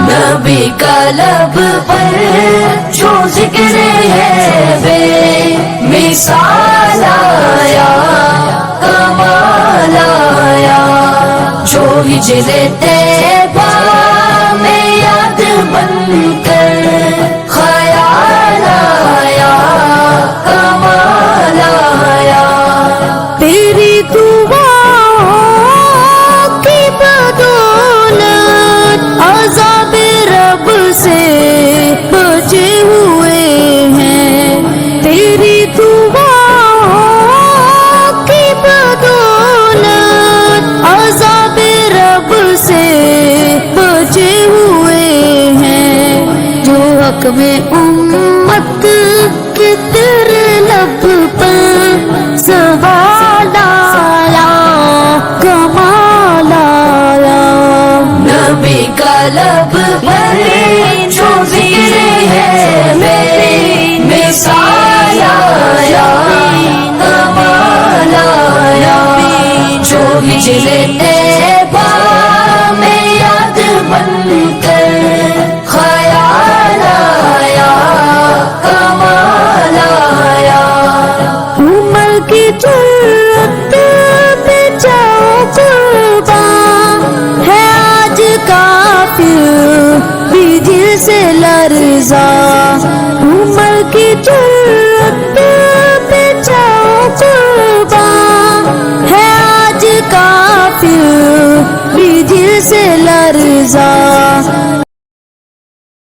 نبی کا لب پر جو ذکر ہے بے مثال آیا، کمال آیا، جو ہجر طیبہ میں یاد بن کر خیال آیا، کمال آیا، تیری دعاؤں کی بدولت عذاب رب سے بچے ہوئے ہیں، تیری دعاؤں کی بدولت عذاب رب سے بچے ہوئے ہیں، جو حق میں امت کے تیرے لب پر سوال آیا، کمال آیا، نبی کا لب پر جو ذکر ہے میری مثال آیا، کمال آیا، جو ہجر طیبہ میں یاد بن کر خیال آیا، کمال آیا، عمر کی جرت پہ جاؤ قربان ہے آج کافر بھی دل سے لرزا، عمر کی جرت پہ جاؤ قربان ہے آج کافر بھی دل سے لرزا،